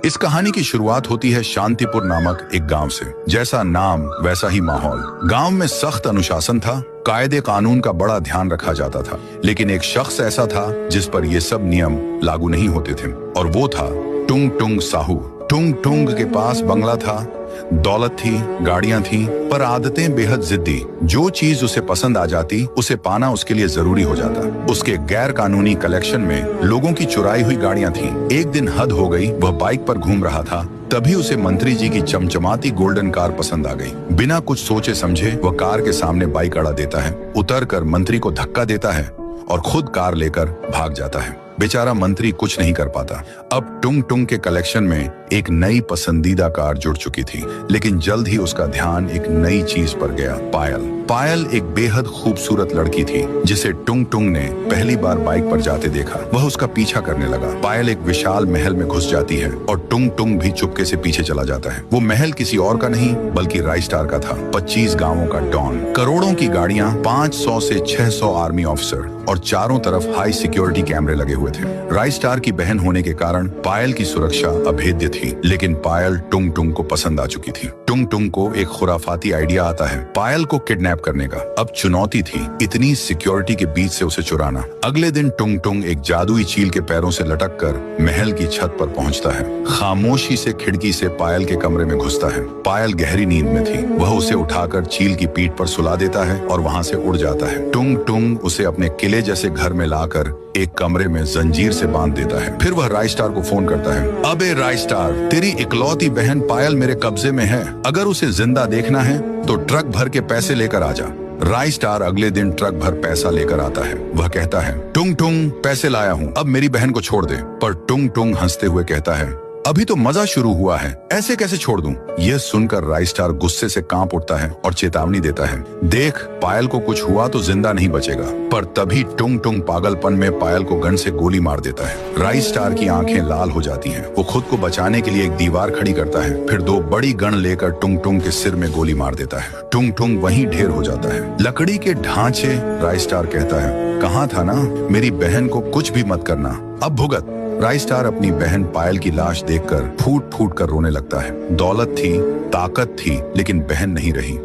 इस कहानी की शुरुआत होती है शांतिपुर नामक एक गांव से। जैसा नाम वैसा ही माहौल। गांव में सख्त अनुशासन था, कायदे कानून का बड़ा ध्यान रखा जाता था। लेकिन एक शख्स ऐसा था जिस पर ये सब नियम लागू नहीं होते थे, और वो था टुंग टुंग साहू। टुंग टुंग के पास बंगला था, दौलत थी, गाड़ियां थी, पर आदतें बेहद जिद्दी। जो चीज उसे पसंद आ जाती उसे पाना उसके लिए जरूरी हो जाता। उसके गैर कानूनी कलेक्शन में लोगों की चुराई हुई गाड़ियां थीं। एक दिन हद हो गई, वह बाइक पर घूम रहा था, तभी उसे मंत्री जी की चमचमाती गोल्डन कार पसंद आ गई। बिना कुछ सोचे समझे वह कार के सामने बाइक अड़ा देता है, उतरकर मंत्री को धक्का देता है और खुद कार लेकर भाग जाता है। बेचारा मंत्री कुछ नहीं कर पाता। अब टुंग टुंग के कलेक्शन में एक नई पसंदीदा कार जुड़ चुकी थी, लेकिन जल्द ही उसका ध्यान एक नई चीज पर गया, पायल। पायल एक बेहद खूबसूरत लड़की थी जिसे टुंग टुंग ने पहली बार बाइक पर जाते देखा। वह उसका पीछा करने लगा। पायल एक विशाल महल में घुस जाती है और टुंग टुंग भी चुपके से पीछे चला जाता है। वो महल किसी और का नहीं बल्कि राइस्टार का था, 25 गांवों का डॉन। करोड़ों की गाड़ियां, 500 से 600 आर्मी ऑफिसर और चारों तरफ हाई सिक्योरिटी कैमरे लगे हुए थे। राइस्टार की बहन होने के कारण पायल की सुरक्षा अभेद्य थी, लेकिन पायल टुंग टुंग को पसंद आ चुकी थी। टुंग टुंग को एक खुराफाती आइडिया आता है पायल को किडनैप करने का। अब चुनौती थी इतनी सिक्योरिटी के बीच से उसे चुराना। अगले दिन टुंग टुंग एक जादुई चील के पैरों से लटककर महल की छत पर पहुंचता है। खामोशी से खिड़की से पायल के कमरे में घुसता है। पायल गहरी नींद में थी। वह उसे उठाकर चील की पीठ पर सुला देता है और वहां से उड़ जाता है। टुंग टुंग उसे अपने किले जैसे घर में लाकर एक कमरे में जंजीर से बांध देता है। फिर वह राइस्टार को फोन करता है। अबे राइस्टार, तेरी इकलौती बहन पायल मेरे कब्जे में है। अगर उसे जिंदा देखना है तो ट्रक भर के पैसे लेकर आ जा। राइस्टार अगले दिन ट्रक भर पैसा लेकर आता है। वह कहता है, टुंग टुंग, पैसे लाया हूँ, अब मेरी बहन को छोड़ दे। पर टुंग टुंग हंसते हुए कहता है, अभी तो मजा शुरू हुआ है, ऐसे कैसे छोड़ दूं? यह सुनकर राइस्टार गुस्से से कांप उठता है और चेतावनी देता है, देख, पायल को कुछ हुआ तो जिंदा नहीं बचेगा। पर तभी टुंग टुंग पागलपन में पायल को गन से गोली मार देता है। राइस्टार की आंखें लाल हो जाती हैं। वो खुद को बचाने के लिए एक दीवार खड़ी करता है, फिर 2 बड़ी गन लेकर टुंग टुंग के सिर में गोली मार देता है। टुंग टुंग वहीं ढेर हो जाता है। लकड़ी के ढांचे। राइस्टार कहता है, कहा था ना मेरी बहन को कुछ भी मत करना, अब भुगत। राइस्टार अपनी बहन पायल की लाश देखकर फूट फूट कर रोने लगता है। दौलत थी, ताकत थी, लेकिन बहन नहीं रही।